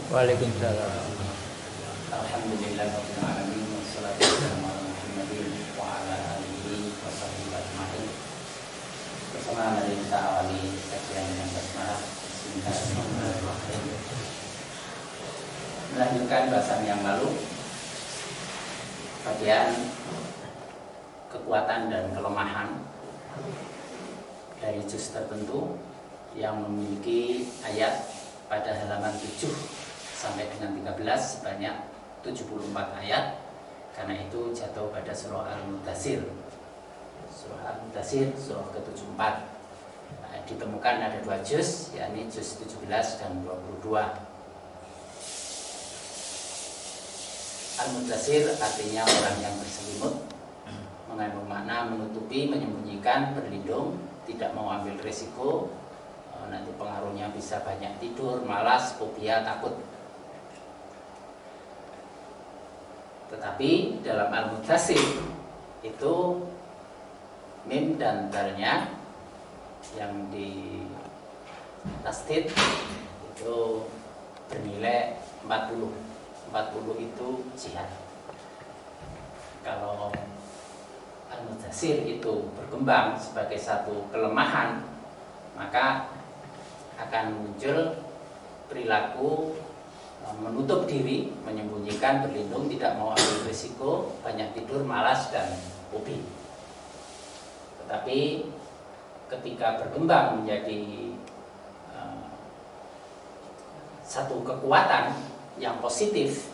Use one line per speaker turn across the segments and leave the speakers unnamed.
Waalaikumsalam.
Alhamdulillahirabbil alamin wassalatu wassalamu ala Muhammadin wa ala alihi washabbihi ajmain. Bersama mari kita awali kajian yang basmalah. Bismillahirrahmanirrahim. Melanjutkan bahasan yang lalu, bagian kekuatan dan kelemahan dari juz tertentu yang memiliki ayat pada halaman 7 sampai dengan 13 sebanyak 74 ayat. Karena itu jatuh pada surah Al-Mudaththir. Surah Al-Mudaththir surah ke-74. Ditemukan ada 2 juz, yakni juz 17 dan 22. Al-Mudaththir artinya orang yang berselimut, mengandung makna menutupi, menyembunyikan, berlindung, tidak mau ambil risiko. Nanti pengaruhnya bisa banyak tidur, malas, fobia, takut. Tetapi dalam Al-Mudaththir itu mim dan dalnya yang di tasdid itu bernilai 40. 40 itu jihad. Kalau Al-Mudaththir itu berkembang sebagai satu kelemahan, maka akan muncul perilaku menutup diri, menyembunyikan, berlindung, tidak mau ambil risiko, banyak tidur, malas, dan hobi. Tetapi ketika berkembang menjadi satu kekuatan yang positif,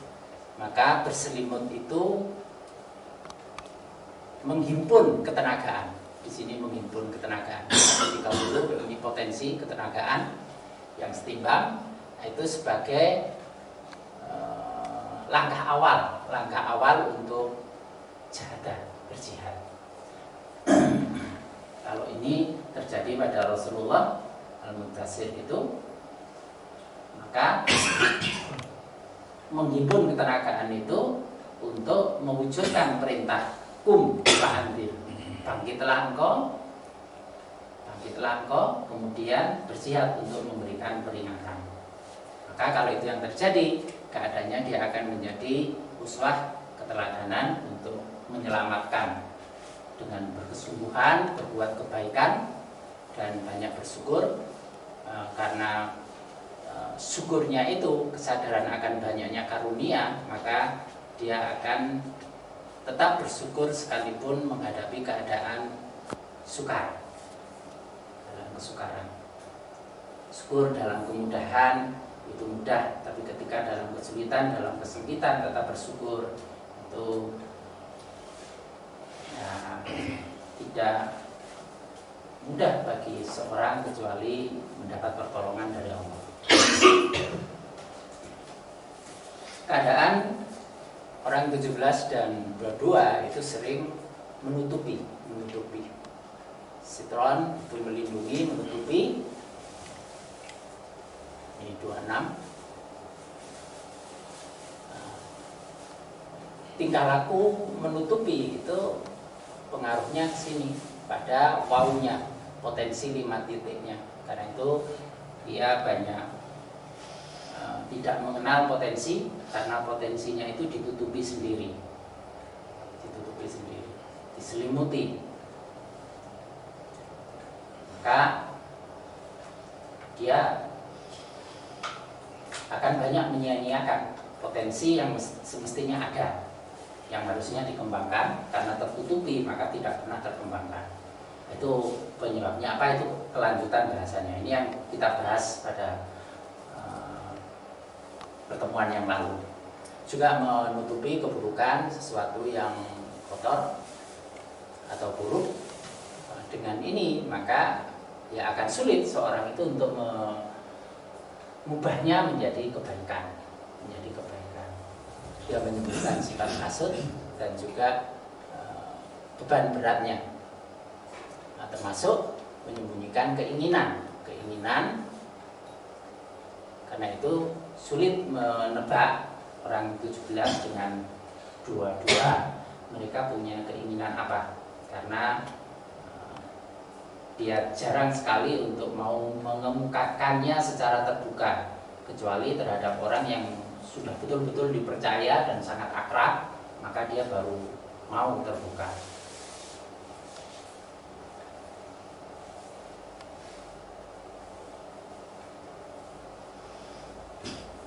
maka berselimut itu menghimpun ketenagaan. Di sini menghimpun ketenagaan. Ketika dulu ini potensi ketenagaan yang setimbang, itu sebagai langkah awal untuk berjihad. Kalau ini terjadi pada Rasulullah Al-Mudaththir itu, maka menghimpun ketenagaan itu untuk mewujudkan perintah fa'anzir, bangkitlah engkau, kemudian berjihad untuk memberikan peringatan. Maka kalau itu yang terjadi, keadaannya dia akan menjadi uswah, keteladanan untuk menyelamatkan dengan berkesungguhan, berbuat kebaikan, dan banyak bersyukur. Karena syukurnya itu kesadaran akan banyaknya karunia, maka dia akan tetap bersyukur sekalipun menghadapi keadaan sukar, dalam kesukaran. Syukur dalam kemudahan itu mudah, tapi ketika dalam kesulitan, dalam kesempitan, tetap bersyukur itu tidak mudah bagi seorang kecuali mendapat pertolongan dari Allah. Keadaan orang 17 dan 22 itu sering menutupi. Sitron itu melindungi, menutupi. Ini 26. Tingkah laku menutupi itu pengaruhnya ke sini pada wawunya, potensi 5 titiknya. Karena itu dia banyak tidak mengenal potensi, karena potensinya itu ditutupi sendiri, diselimuti. Maka dia akan banyak menyia-nyiakan potensi yang semestinya ada, yang harusnya dikembangkan, karena tertutupi maka tidak pernah terkembangkan. Itu penyebabnya apa, itu kelanjutan bahasanya. Ini yang kita bahas pada pertemuan yang lalu. Juga menutupi keburukan, sesuatu yang kotor atau buruk. Dengan ini maka ya akan sulit seorang itu untuk mengubahnya menjadi kebaikan. Dia menyebutkan sifat hasud dan juga beban beratnya. Termasuk menyembunyikan keinginan. Karena itu sulit menebak orang 17 dengan 22 mereka punya keinginan apa, karena dia jarang sekali untuk mau mengemukakannya secara terbuka. kecuali terhadap orang yang sudah betul-betul dipercaya dan sangat akrab, maka dia baru mau terbuka.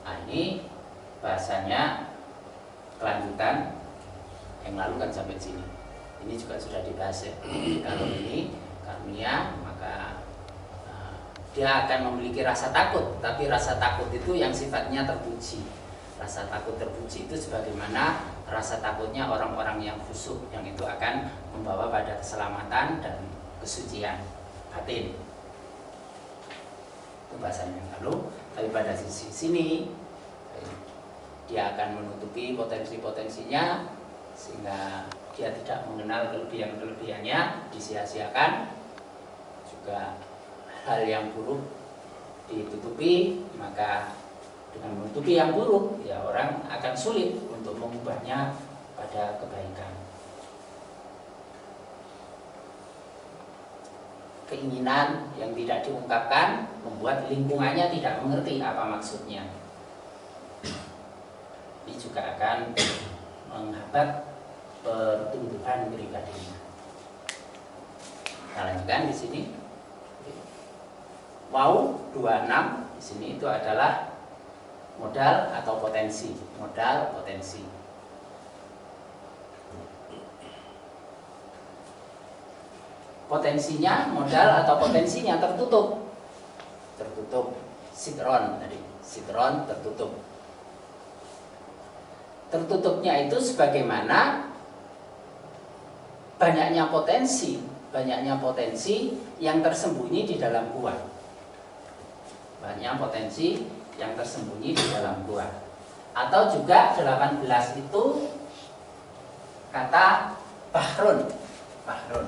Nah, ini bahasanya kelanjutan yang lalu kan sampai sini. Ini juga sudah dibahas ya. Kalau ini karunia, maka dia akan memiliki rasa takut, tapi rasa takut itu yang sifatnya terpuji. Rasa takut terpuji itu sebagaimana rasa takutnya orang-orang yang khusyuk, yang itu akan membawa pada keselamatan dan kesucian batin. Itu bahasanya yang lalu. Tapi pada sisi sini dia akan menutupi potensi-potensinya sehingga dia tidak mengenal kelebihan-kelebihannya, disia-siakan. Juga hal yang buruk ditutupi, maka dengan menutupi yang buruk ya orang akan sulit untuk mengubahnya pada kebaikan. Keinginan yang tidak diungkapkan membuat lingkungannya tidak mengerti apa maksudnya. Ini juga akan menghambat pertumbuhan pribadinya. Kita lanjutkan di sini. Wau 26 di sini itu adalah modal atau potensi. Modal potensi. Potensinya, modal atau potensinya tertutup. Tertutup. Sitron tadi. Sitron tertutup. Tertutupnya itu sebagaimana banyaknya potensi yang tersembunyi di dalam gua. Banyak potensi yang tersembunyi di dalam gua. Atau juga 18 itu kata bahrun. Bahrun.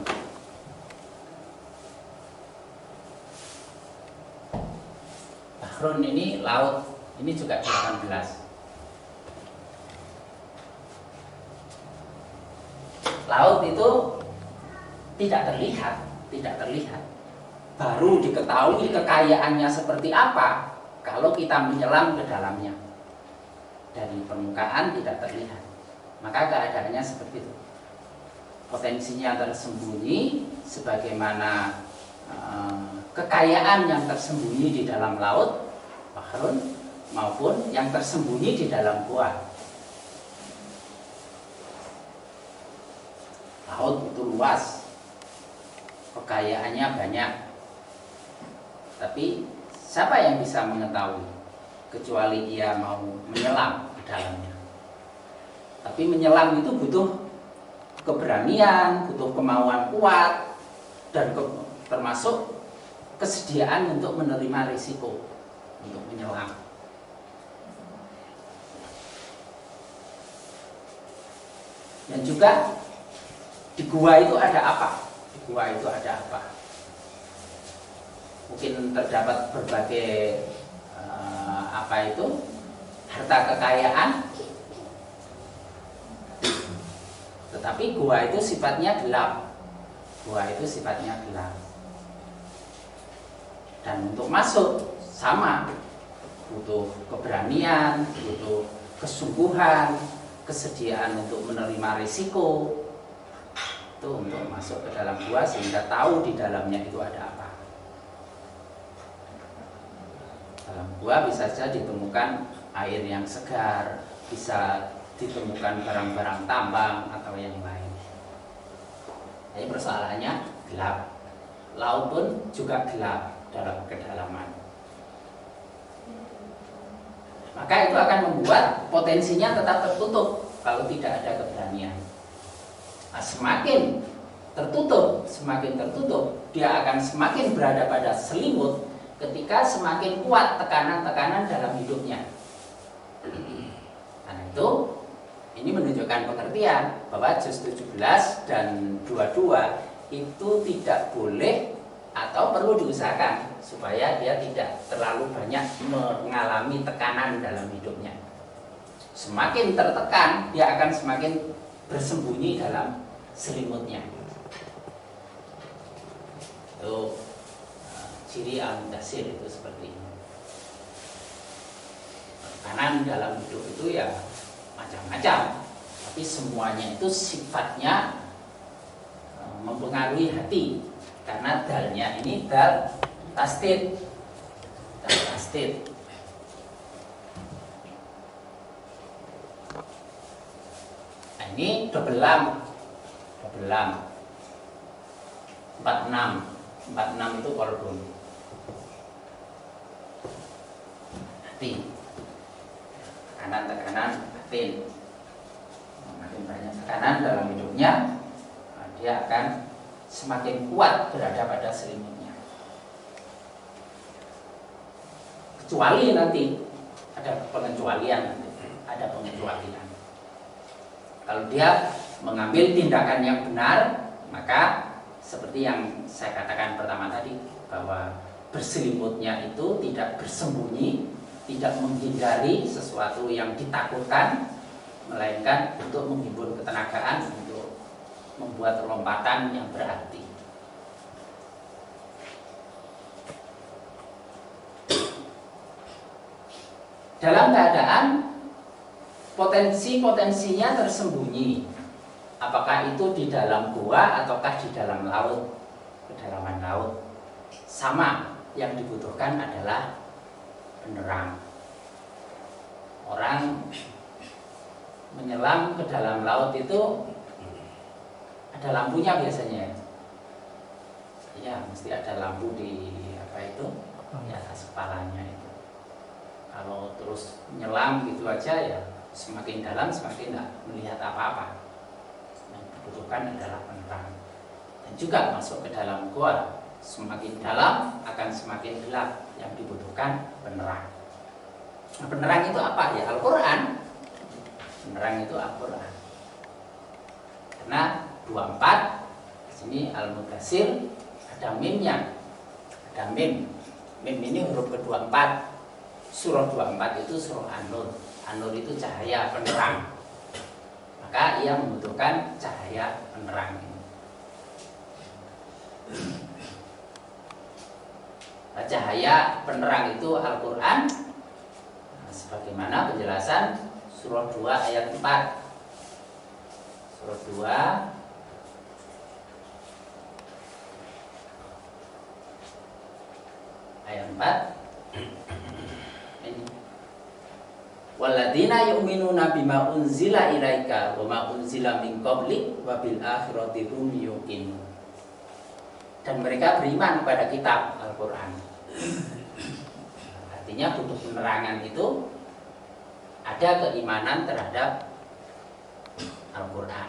Bahrun ini laut. Ini juga 18. Laut itu tidak terlihat. Baru diketahui kekayaannya seperti apa kalau kita menyelam ke dalamnya. Dari permukaan tidak terlihat. Maka keadaannya seperti itu. Potensinya tersembunyi sebagaimana kekayaan yang tersembunyi di dalam laut, bahrun, maupun yang tersembunyi di dalam gua. Laut itu luas, kekayaannya banyak, tapi siapa yang bisa mengetahui kecuali ia mau menyelam ke dalamnya. Tapi menyelam itu butuh keberanian, butuh kemauan kuat, dan termasuk kesediaan untuk menerima risiko untuk menyelam. Dan juga di gua itu ada apa? Di gua itu ada apa? Mungkin terdapat berbagai harta kekayaan, tetapi gua itu sifatnya gelap. Gua itu sifatnya gelap. Dan untuk masuk sama, butuh keberanian, butuh kesungguhan, kesediaan untuk menerima risiko. Itu untuk masuk ke dalam gua sehingga tahu di dalamnya itu ada apa. Dalam gua bisa saja ditemukan air yang segar, bisa ditemukan barang-barang tambang atau yang lain. Jadi persoalannya gelap. Laut pun juga gelap dalam kedalaman. Maka itu akan membuat potensinya tetap tertutup kalau tidak ada keberanian. Nah, semakin tertutup, dia akan semakin berada pada selimut ketika semakin kuat tekanan-tekanan dalam hidupnya. Karena itu, ini menunjukkan pengertian bahwa juz 17 dan 22 itu tidak boleh atau perlu diusahakan supaya dia tidak terlalu banyak mengalami tekanan dalam hidupnya. Semakin tertekan, dia akan semakin bersembunyi dalam selimutnya. Itu ciri al-mudassir itu seperti ini. tantangan dalam hidup itu ya macam-macam, tapi semuanya itu sifatnya mempengaruhi hati, karena dalnya ini dal tasdid. Nah, ini double lam 46 itu kolbun hati, tekanan batin. Makin banyak tekanan dalam hidupnya, dia akan semakin kuat berada pada selimutnya. Kecuali nanti ada pengecualian, kalau dia mengambil tindakan yang benar, maka seperti yang saya katakan pertama tadi, bahwa berselimutnya itu tidak bersembunyi, tidak menghindari sesuatu yang ditakutkan, melainkan untuk menghimpun ketenagaan, untuk membuat lompatan yang berarti. Dalam keadaan potensinya tersembunyi, apakah itu di dalam gua ataukah di dalam laut, kedalaman laut, sama, yang dibutuhkan adalah penerang. Orang menyelam ke dalam laut itu ada lampunya biasanya. Ya, mesti ada lampu di di atas kepalanya itu. Kalau terus menyelam gitu aja ya, semakin dalam semakin tidak melihat apa-apa. Yang dibutuhkan adalah penerang. Dan juga masuk ke dalam gua, semakin dalam akan semakin gelap, yang dibutuhkan penerang. Nah, penerang itu apa? Ya Al-Quran. Penerang itu Al-Quran. Karena 24 di sini Al-Mudaththir ada mimnya. Ada mim. Mim ini huruf ke-24. Surah 24 itu surah An-Nur. An-Nur itu cahaya penerang. Maka ia membutuhkan cahaya penerang. Nah, cahaya penerang itu Al-Quran. Nah, sebagaimana penjelasan surah 2 ayat 4. Surah 2 ayat 4. Ini. Walladzina yu'minuna bima unzila ilaika wa ma unzila min qablik wa bil akhirati hum yuqinun. Dan mereka beriman kepada kitab Al-Quran. Artinya butuh penerangan itu, ada keimanan terhadap Al-Quran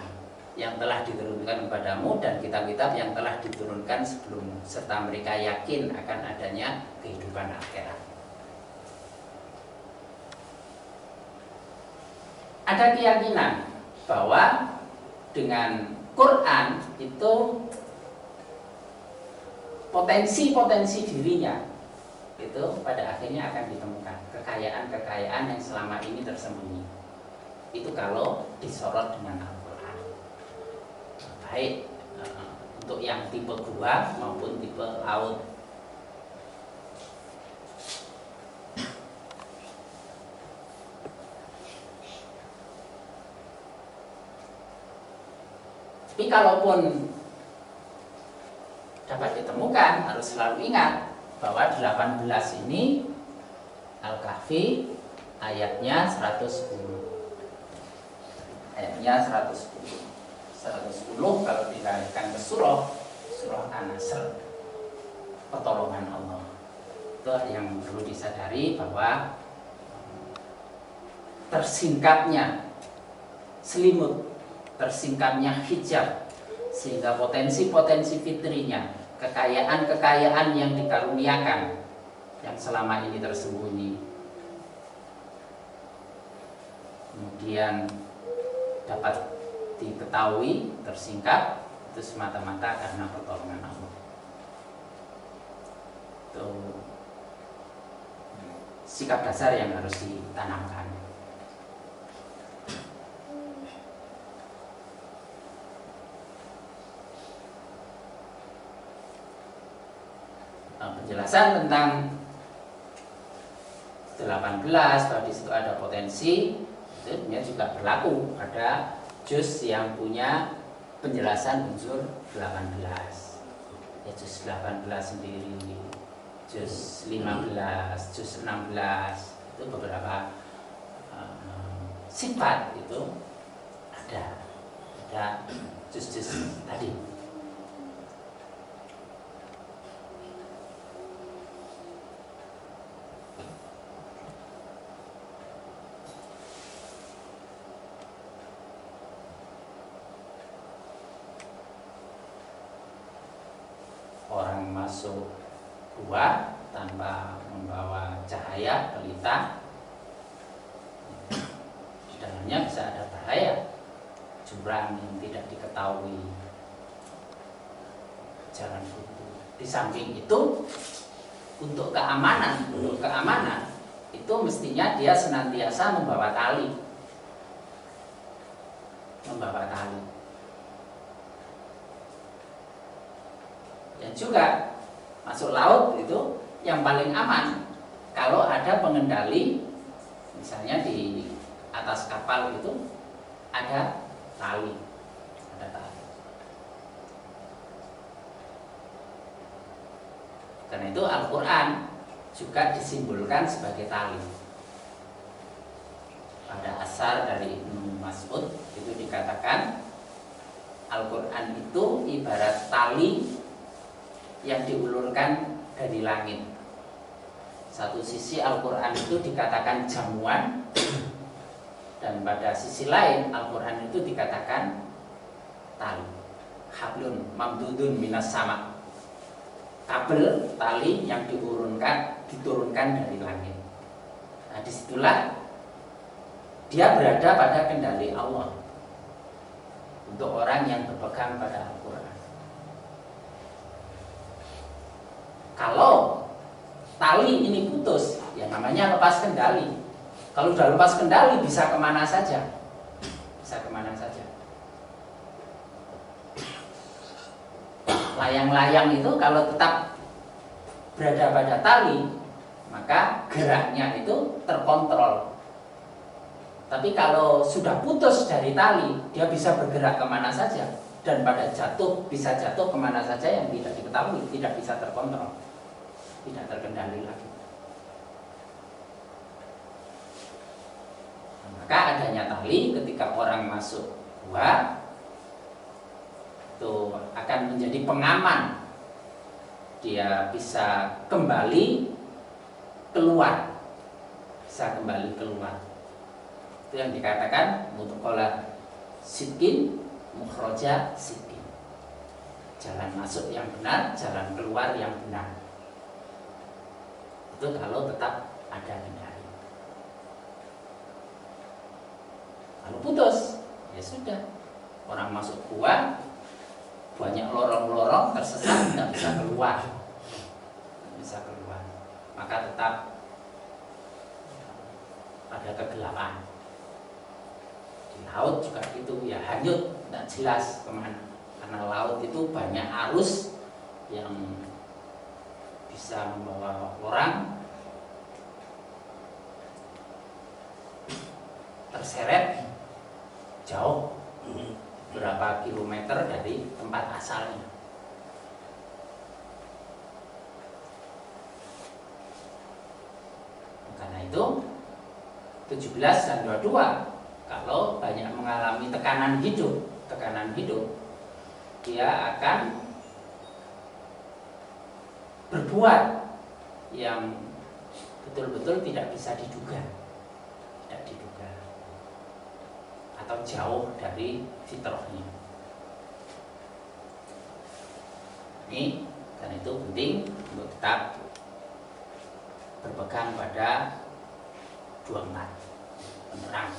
yang telah diturunkan kepadamu dan kitab-kitab yang telah diturunkan sebelummu, serta mereka yakin akan adanya kehidupan akhirat. Ada keyakinan bahwa dengan Quran itu potensi-potensi dirinya itu pada akhirnya akan ditemukan, kekayaan-kekayaan yang selama ini tersembunyi. Itu kalau disorot dengan Al-Quran. Baik untuk yang tipe gua maupun tipe laut. Tapi kalaupun dapat ditemukan, harus selalu ingat bahwa 18 ini Al-Kahfi ayatnya 110. Ayatnya 110. 110 kalau dikalikan ke surah An-Nasr, pertolongan Allah. Itu yang perlu disadari, bahwa tersingkapnya selimut, tersingkapnya hijab, sehingga potensi-potensi fitrinya, kekayaan-kekayaan yang dikaruniakan yang selama ini tersembunyi, kemudian dapat diketahui, tersingkap, itu semata-mata karena pertolongan Allah. Itu sikap dasar yang harus ditanamkan. Penjelasan tentang 18 bahwa di situ ada potensi, itu juga berlaku pada juz yang punya penjelasan unsur 18. Ya juz 18 sendiri, juz 15, juz 16 itu beberapa sifat itu ada juz-juz tadi. Orang masuk gua tanpa membawa cahaya pelita, di dalamnya bisa ada bahaya, jurang yang tidak diketahui, jalan buntu. Di samping itu, untuk keamanan itu mestinya dia senantiasa membawa tali. Dan juga masuk laut itu yang paling aman kalau ada pengendali, misalnya di atas kapal itu ada tali. Karena itu Al-Quran juga disimbolkan sebagai tali. Pada asar dari Ibnu Mas'ud itu dikatakan Al-Quran itu ibarat tali yang diulurkan dari langit. Satu sisi Al-Quran itu dikatakan jamuan, dan pada sisi lain Al-Quran itu dikatakan tali. Hablun mamdudun minas sama, kabel tali yang diturunkan dari langit. Nah, disitulah dia berada pada kendali Allah untuk orang yang berpegang pada Al-Quran. Kalau tali ini putus, ya namanya lepas kendali. Kalau sudah lepas kendali, bisa kemana saja. Layang-layang itu kalau tetap berada pada tali, maka geraknya itu terkontrol. Tapi kalau sudah putus dari tali, dia bisa bergerak kemana saja, dan pada bisa jatuh kemana saja yang tidak diketahui, tidak bisa terkontrol, tidak terkendali lagi. Maka adanya tali ketika orang masuk gua itu akan menjadi pengaman. Dia bisa kembali keluar. Itu yang dikatakan mudkhala sidqin mukhraja sidqin. Jalan masuk yang benar, jalan keluar yang benar. Itu kalau tetap ada kendali. Kalau putus, ya sudah. Orang masuk gua banyak lorong-lorong, tersesat, tidak bisa keluar. Maka tetap pada kegelapan. Di laut juga gitu, ya hanyut, tidak jelas kemana. Karena laut itu banyak arus yang bisa membawa orang terseret jauh berapa kilometer dari tempat asalnya. Karena itu 17 dan 22 kalau banyak mengalami tekanan hidup, dia akan berbuat yang betul-betul tidak bisa diduga. Atau jauh dari fitrahnya. Ini karena itu penting untuk tetap berpegang pada 24 penerang.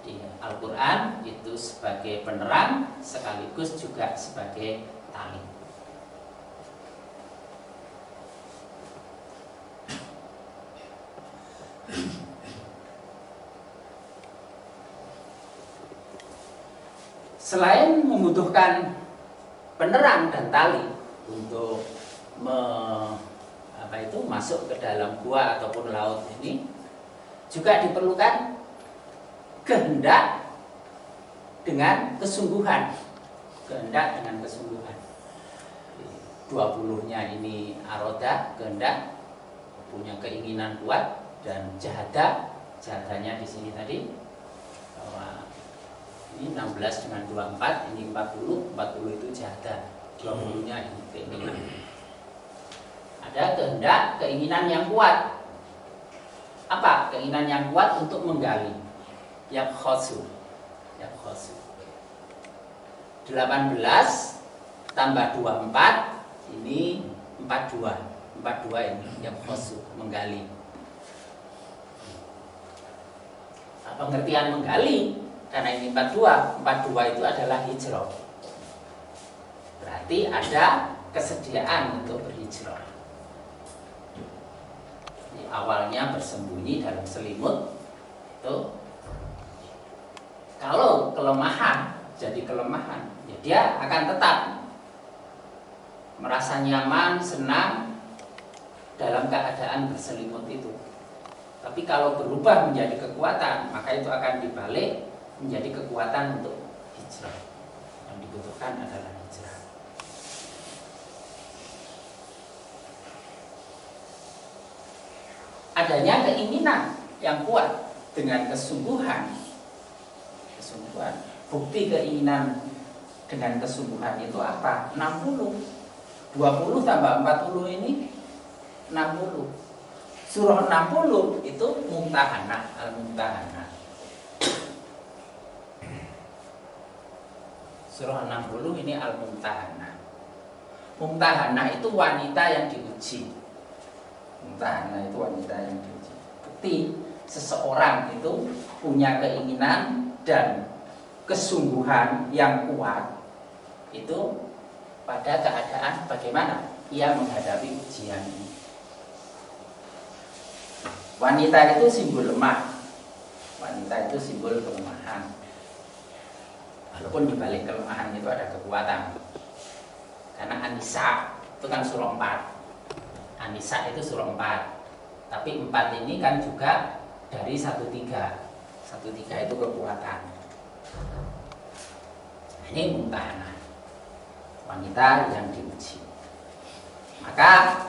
Jadi Al-Quran itu sebagai penerang sekaligus juga sebagai tali. Selain membutuhkan penerang dan tali untuk masuk ke dalam gua ataupun laut ini juga diperlukan kehendak dengan kesungguhan. Kehendak dengan kesungguhan. 20-nya ini aroda, kehendak, punya keinginan kuat, dan jahadanya di sini tadi bahwa ini 16 dengan 24, ini 40 itu jahada, 20-nya ini keinginan. Ada kehendak, keinginan yang kuat. Apa? Keinginan yang kuat untuk menggali. Yabkhosu. 18 tambah 24 ini 42 ini yabkhosu, menggali. Pengertian menggali, karena ini 42 itu adalah hijrah. Berarti ada kesediaan untuk berhijrah. Awalnya bersembunyi dalam selimut itu, kalau kelemahan jadi kelemahan, ya dia akan tetap merasa nyaman, senang dalam keadaan berselimut itu. Tapi kalau berubah menjadi kekuatan, maka itu akan dibalik menjadi kekuatan untuk hijrah. Yang dibutuhkan adalah hijrah. Adanya keinginan yang kuat dengan kesungguhan. Bukti keinginan dengan kesungguhan itu apa? 60. 20 tambah 40 ini 60. Surah 60 itu Mumtahanah, Al-Mumtahanah. Surah 60 ini Al-Mumtahanah. Mumtahanah itu wanita yang diuji. Mumtahanah itu wanita yang diuji. Bukti seseorang itu punya keinginan dan kesungguhan yang kuat itu pada keadaan bagaimana ia menghadapi ujian ini. Wanita itu simbol lemah. Wanita itu simbol kelemahan. Walaupun di balik kelemahan itu ada kekuatan. Karena An-Nisa itu kan surah 4. An-Nisa itu surah 4. Tapi 4 ini kan juga dari 13. 13 itu kekuatan. Ini Mumtahanah, wanita yang diuji. Maka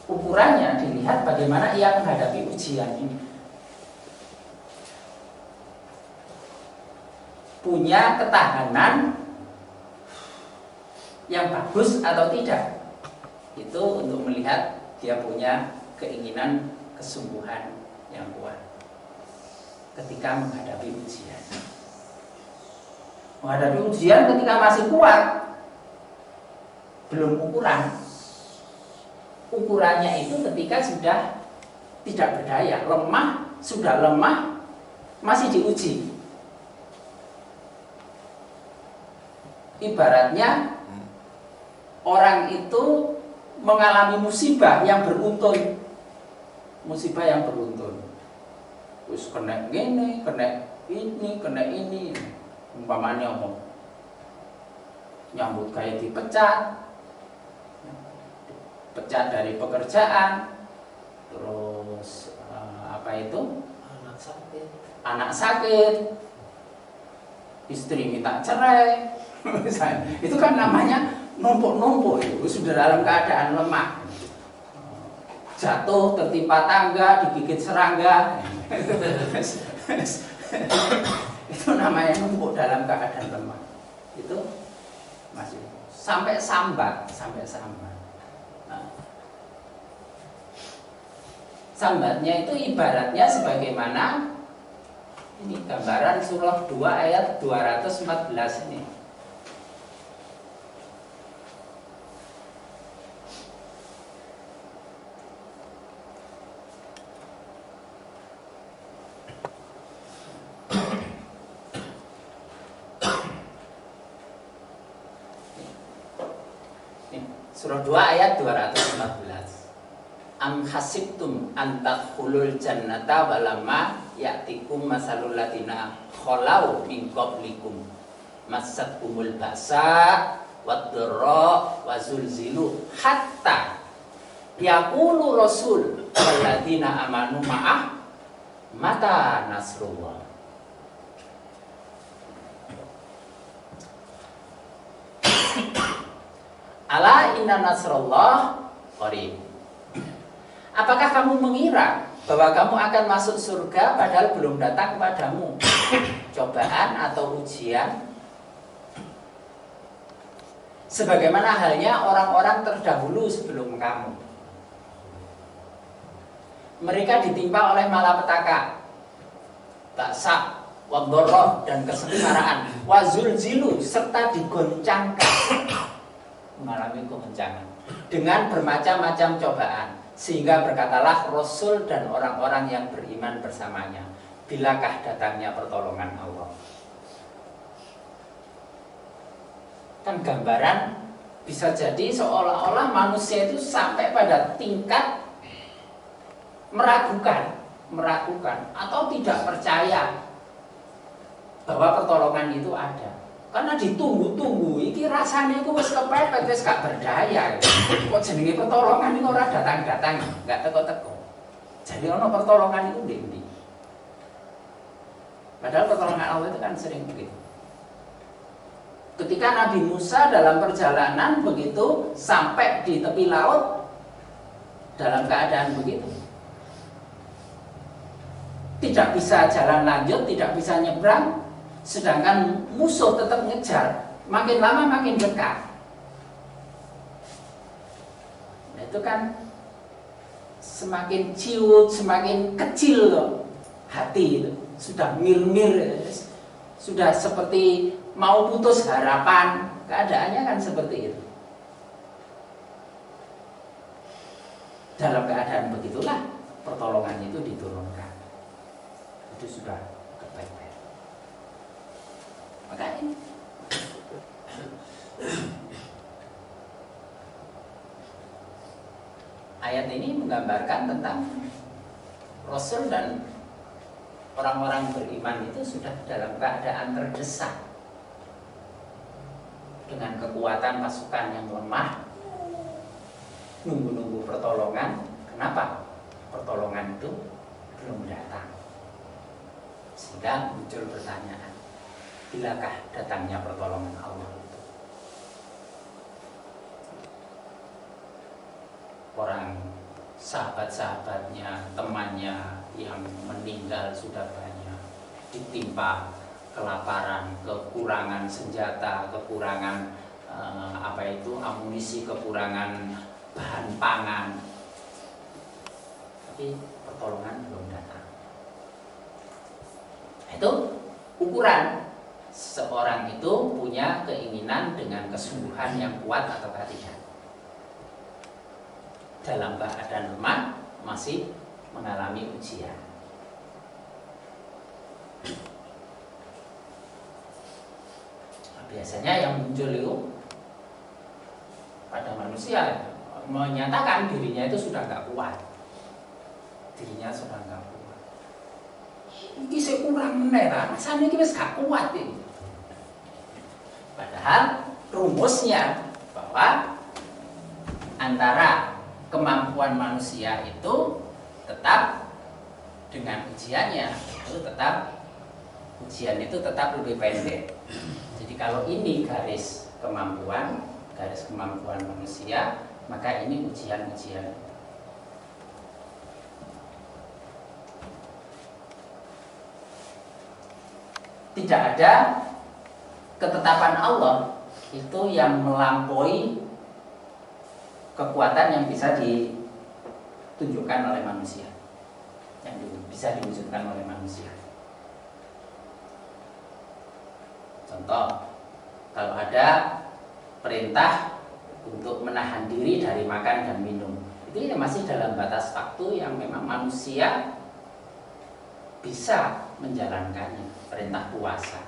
ukurannya dilihat bagaimana ia menghadapi ujian ini. Punya ketahanan yang bagus atau tidak, itu untuk melihat dia punya keinginan kesungguhan yang kuat ketika menghadapi ujian. Menghadapi ujian ketika masih kuat belum ukuran. Ukurannya itu ketika sudah tidak berdaya, lemah, sudah lemah, masih diuji. Ibaratnya orang itu mengalami musibah yang beruntun. Musibah yang beruntun. Terus kena gini, kena ini. Umpamanya nyambut kayak dipecat dari pekerjaan, terus anak sakit, istri minta cerai. Itu kan namanya numpuk itu sudah dalam keadaan lemah, jatuh tertimpa tangga, digigit serangga. Itu namanya numpuk dalam keadaan lemah. Itu masih sampai sambat. Nah, sambatnya itu ibaratnya sebagaimana ini gambaran surah 2 ayat 214 ini. Surah 2 ayat 214. Am hasibtum an tadkhulul jannata walamma ya'tikum masalul ladina khalau min qablikum massatkumul ba'sa wad-dharra wa zulzilu hatta Yaqulu Rasul walladzina amanu ma'ah mata nasrullah. Ala inna nasrullah qarib. Apakah kamu mengira bahwa kamu akan masuk surga padahal belum datang kepadamu cobaan atau ujian? Sebagaimana halnya orang-orang terdahulu sebelum kamu. Mereka ditimpa oleh malapetaka, ba'sa, wadharrah, dan kesengsaraan, wazulzilu, serta digoncangkan, mengalami kegoncangan dengan bermacam-macam cobaan, sehingga berkatalah Rasul dan orang-orang yang beriman bersamanya, bilakah datangnya pertolongan Allah. Kan gambaran bisa jadi seolah-olah manusia itu sampai pada tingkat meragukan atau tidak percaya bahwa pertolongan itu ada, karena ditunggu-tunggu. Iki rasanya itu wis kepepet, wis gak berdaya. Kok jenenge pertolongan itu ora datang-datang, gak teko-teko. Jadi ono pertolongan itu ndi. Padahal pertolongan Allah itu kan sering begitu. Ketika Nabi Musa dalam perjalanan begitu sampai di tepi laut dalam keadaan begitu, tidak bisa jalan lanjut, tidak bisa nyebrang, sedangkan musuh tetap ngejar, makin lama makin dekat. Nah, itu kan semakin ciut, semakin kecil loh hati itu, sudah mir-mir, sudah seperti mau putus harapan. Keadaannya kan seperti itu. Dalam keadaan begitulah pertolongan itu diturunkan. Itu sudah kepepet. Maka ini ayat ini menggambarkan tentang Rasul dan orang-orang beriman itu sudah dalam keadaan terdesak dengan kekuatan pasukan yang lemah, nunggu-nunggu pertolongan. Kenapa? Pertolongan itu belum datang. Sehingga muncul pertanyaan, bilakah datangnya pertolongan Allah itu? Orang sahabat-sahabatnya, temannya yang meninggal sudah banyak, ditimpa kelaparan, kekurangan senjata, kekurangan amunisi, kekurangan bahan pangan, tapi pertolongan belum datang. Itu ukuran seorang itu punya keinginan dengan kesungguhan yang kuat atau tidak. Dalam keadaan lemah masih mengalami ujian. Nah, biasanya yang muncul itu pada manusia menyatakan dirinya itu sudah nggak kuat, dirinya sudah nggak kuat. Ini saya kurang meneh, rasanya ini wis gak kuat ini. Padahal rumusnya bahwa antara kemampuan manusia itu tetap dengan ujiannya itu tetap, ujian itu tetap lebih pendek. Jadi kalau ini garis kemampuan manusia, maka ini ujian-ujian. Tidak ada ketetapan Allah itu yang melampaui kekuatan yang bisa ditunjukkan oleh manusia, yang bisa diwujudkan oleh manusia. Contoh, kalau ada perintah untuk menahan diri dari makan dan minum, itu masih dalam batas waktu yang memang manusia bisa menjalankannya. Perintah puasa,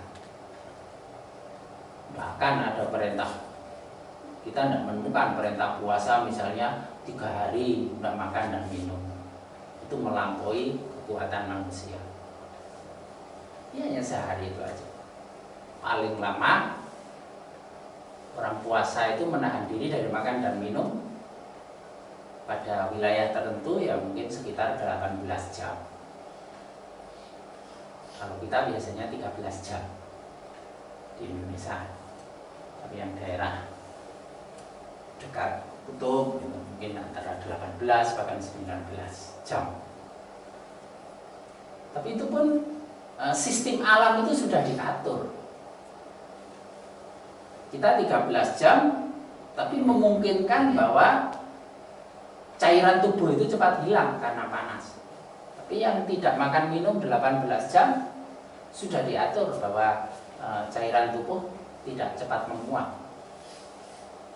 bahkan ada perintah, kita tidak menemukan perintah puasa misalnya 3 hari tidak makan dan minum. Itu melampaui kekuatan manusia. Ya, hanya sehari itu aja. Paling lama orang puasa itu menahan diri dari makan dan minum pada wilayah tertentu ya mungkin sekitar 18 jam. Kalau kita biasanya 13 jam di Indonesia. Tapi yang daerah dekat kutub gitu, mungkin antara 18 bahkan 19 jam. Tapi itu pun sistem alam itu sudah diatur. Kita 13 jam tapi memungkinkan bahwa cairan tubuh itu cepat hilang karena panas. Tapi yang tidak makan minum 18 jam sudah diatur bahwa cairan tubuh tidak cepat menguap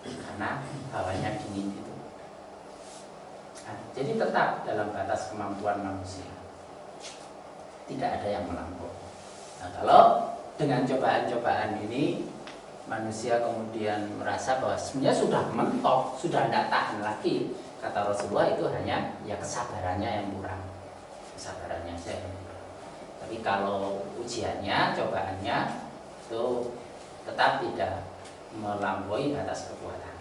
karena hawanya dingin itu. Nah, jadi tetap dalam batas kemampuan manusia, tidak ada yang melampaui. Nah, kalau dengan cobaan-cobaan ini manusia kemudian merasa bahwa sebenarnya sudah mentok, sudah tidak tahan lagi, kata Rasulullah, itu hanya ya kesabarannya yang kurang, kesabarannya saja. Tapi kalau ujiannya, cobaannya itu tetap tidak melampaui batas kekuatan.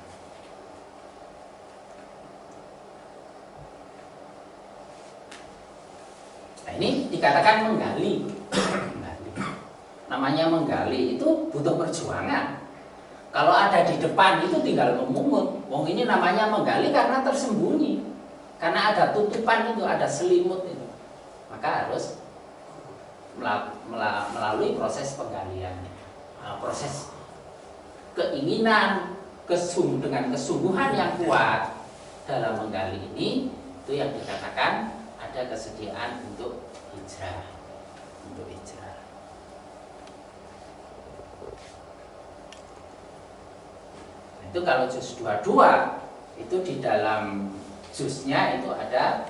Nah, ini dikatakan menggali. Namanya menggali itu butuh perjuangan. Kalau ada di depan itu tinggal memungut. Wong ini namanya menggali karena tersembunyi. Karena ada tutupan itu, ada selimut itu. Maka harus melalui proses penggalian. Proses keinginan dengan kesungguhan yang kuat dalam menggali ini, itu yang dikatakan ada kesediaan untuk hijrah. Untuk hijrah. Itu kalau juz 22 itu di dalam juznya itu ada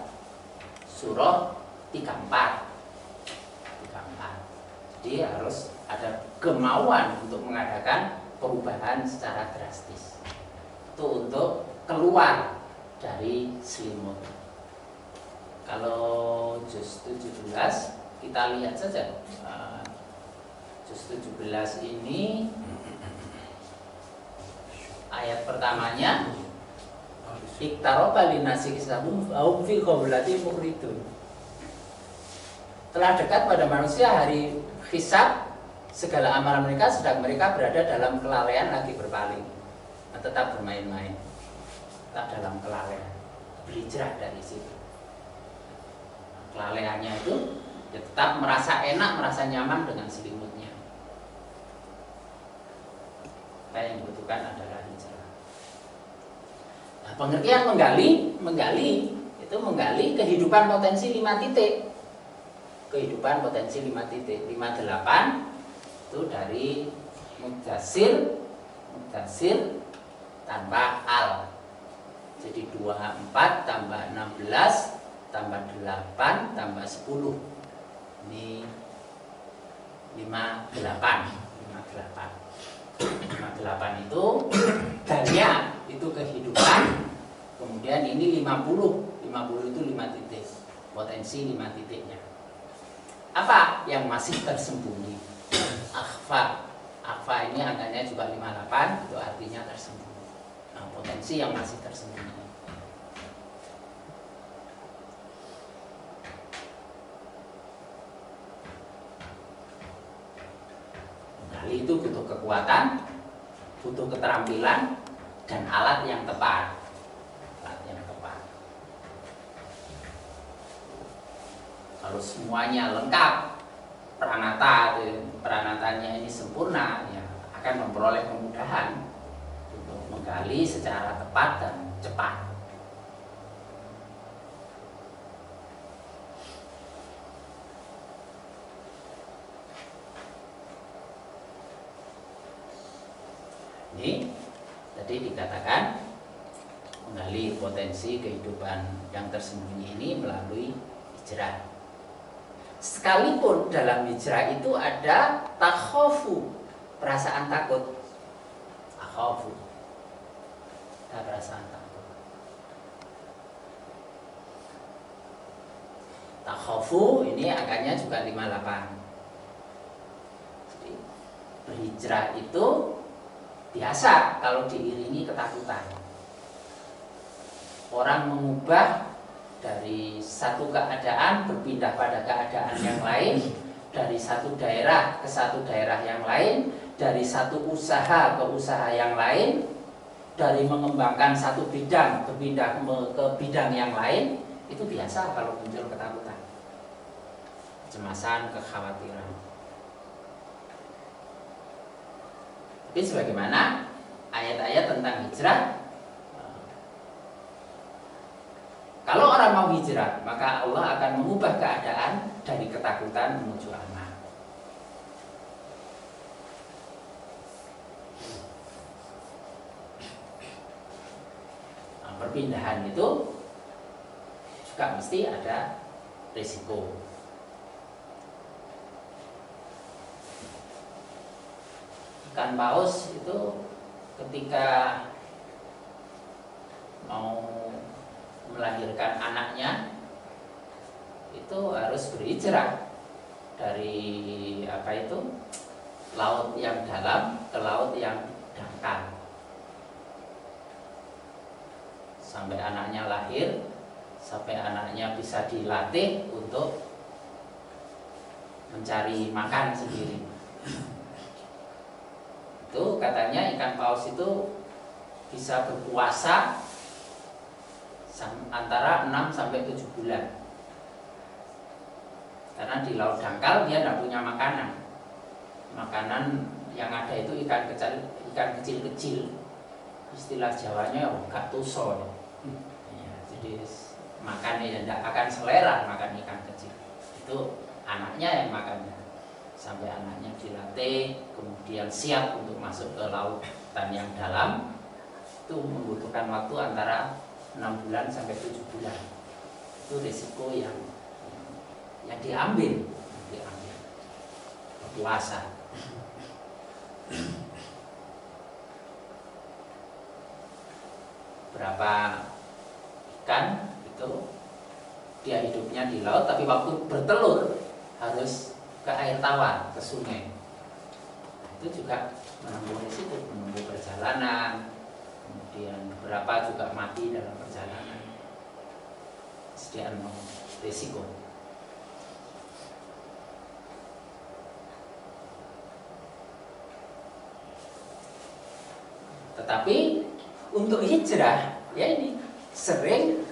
surah 34. Jadi harus ada kemauan untuk mengadakan perubahan secara drastis. Itu untuk keluar dari selimut. Kalau juz 17 kita lihat saja. Juz 17 ini ayat pertamanya, iktaroba linasi kisabum au fi qablati muridun. Telah dekat pada manusia hari hisab, segala amalan mereka sedang mereka berada dalam kelalaian lagi berpaling. Nah, tetap bermain-main, tetap dalam kelalaian, berhijrah dari situ. Kelalaiannya itu ya tetap merasa enak, merasa nyaman dengan selimutnya. Yang dibutuhkan adalah hijrah. Nah, pengertian menggali itu menggali kehidupan potensi 5 titik. Kehidupan potensi 5 titik. 58 itu dari Mudassir tanpa al. Jadi 24 tambah 16 tambah 8 tambah 10. Ini 58 itu danya itu kehidupan. Kemudian ini 50 itu 5 titik. Potensi 5 titiknya. Apa yang masih tersembunyi? Akhfa ini angkanya juga 58, itu artinya tersembunyi. Nah, potensi yang masih tersembunyi. Menggali itu butuh kekuatan, butuh keterampilan, dan alat yang tepat. Kalau semuanya lengkap, peranatanya ini sempurna, ya akan memperoleh kemudahan untuk menggali secara tepat dan cepat. Ini tadi dikatakan menggali potensi kehidupan yang tersembunyi ini melalui hijrah. Sekalipun dalam hijrah itu ada takhofu, perasaan takut. Takhofu, ada perasaan takut. Takhofu ini angkanya juga 58. Jadi berhijrah itu biasa kalau diiringi ketakutan. orang mengubah dari satu keadaan berpindah pada keadaan yang lain, dari satu daerah ke satu daerah yang lain, dari satu usaha ke usaha yang lain, dari mengembangkan satu bidang berpindah ke bidang yang lain, itu biasa kalau muncul ketakutan, kecemasan, kekhawatiran. Tapi sebagaimana ayat-ayat tentang hijrah, kalau orang mau hijrah, maka Allah akan mengubah keadaan dari ketakutan menuju aman. Nah, perpindahan itu juga mesti ada risiko. Ikan paus itu ketika mau melahirkan anaknya itu harus berhijrah dari laut yang dalam ke laut yang dangkal sampai anaknya lahir, sampai anaknya bisa dilatih untuk mencari makan sendiri. Itu katanya ikan paus itu bisa berpuasa antara 6 sampai 7 bulan. Karena di laut dangkal dia tidak punya makanan. Makanan yang ada itu ikan kecil-kecil. Istilah Jawanya gak tuso. Ya, jadi makannya tidak akan selera makan ikan kecil. Itu anaknya yang makannya. Sampai anaknya dilatih, kemudian siap untuk masuk ke lautan yang dalam, itu membutuhkan waktu antara 6 bulan sampai 7 bulan. Itu risiko yang diambil puasa. Berapa ikan itu dia hidupnya di laut, tapi waktu bertelur harus ke air tawar, ke sungai. Itu juga menempuh risiko, menempuh perjalanan, kemudian beberapa juga mati dalam perjalanan. Sekian risiko. Tetapi untuk hijrah, ya ini sering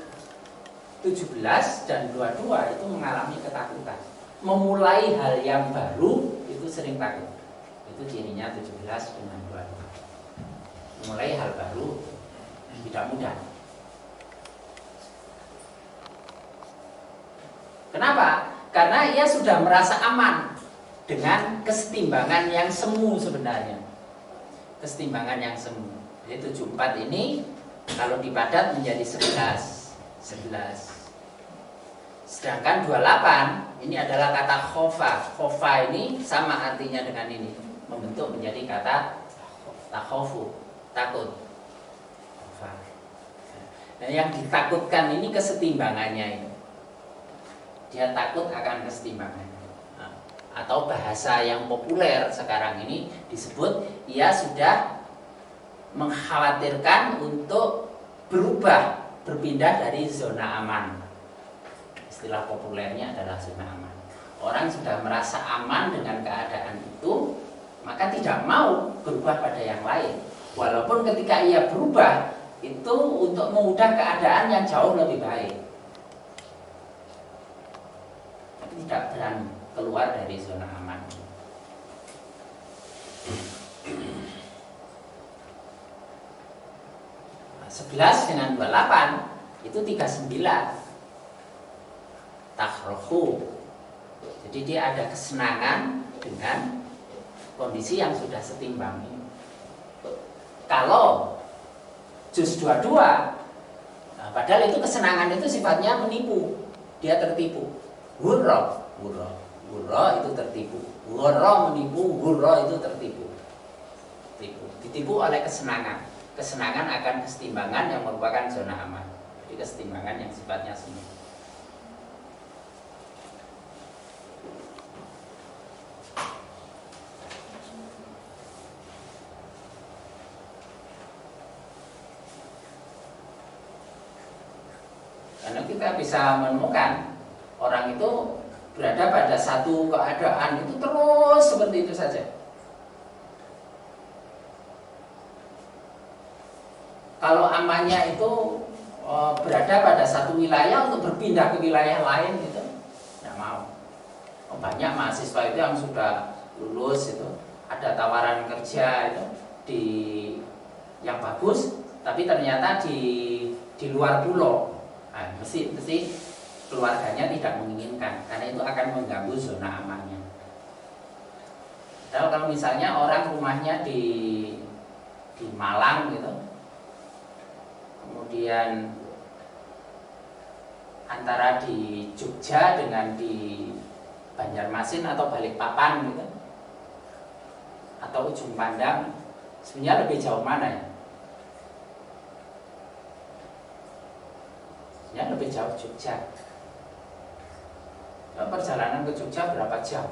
17 dan 22 itu mengalami ketakutan. Memulai hal yang baru itu sering takut. Itu cirinya 17 dengan 22. Memulai hal baru tidak mudah. Kenapa? Karena ia sudah merasa aman dengan kesetimbangan yang semu sebenarnya. Kesetimbangan yang semu. Jadi 74 ini kalau dipadat menjadi 11. Sedangkan 28 ini adalah kata khofa. Khofa ini sama artinya dengan ini, membentuk menjadi kata takhofu, takut. Khofa. Nah, yang ditakutkan ini kesetimbangannya ini. Dia takut akan kesetimbangannya. Nah, atau bahasa yang populer sekarang ini disebut ia sudah mengkhawatirkan untuk berubah, berpindah dari zona aman. Istilah populernya adalah zona aman. Orang sudah merasa aman dengan keadaan itu, maka tidak mau berubah pada yang lain. Walaupun ketika ia berubah, itu untuk mengubah keadaan yang jauh lebih baik. Tapi tidak berani keluar dari zona aman. Nah, 11 dengan 28 itu 39. Takhrohu. Jadi dia ada kesenangan dengan kondisi yang sudah setimbang ini. Kalau juz 22, nah, padahal itu kesenangan itu sifatnya menipu. Dia tertipu. Hurra itu tertipu. Hurra menipu, hurra itu tertipu. Ditipu oleh kesenangan. Kesenangan akan kesetimbangan yang merupakan zona aman. Jadi kesetimbangan yang sifatnya semu. kita bisa menemukan orang itu berada pada satu keadaan itu terus seperti itu saja. Kalau amannya itu berada pada satu wilayah untuk berpindah ke wilayah lain itu tidak mau. Banyak mahasiswa itu yang sudah lulus itu ada tawaran kerja itu di yang bagus, tapi ternyata di luar pulau. Nah, mesti keluarganya tidak menginginkan karena itu akan mengganggu zona amannya. Kalau misalnya orang rumahnya di Malang gitu, kemudian antara di Jogja dengan di Banjarmasin atau Balikpapan gitu, atau Ujung Pandang, sebenarnya lebih jauh mana ya? Ya lebih jauh Jogja. Perjalanan ke Jogja berapa jam?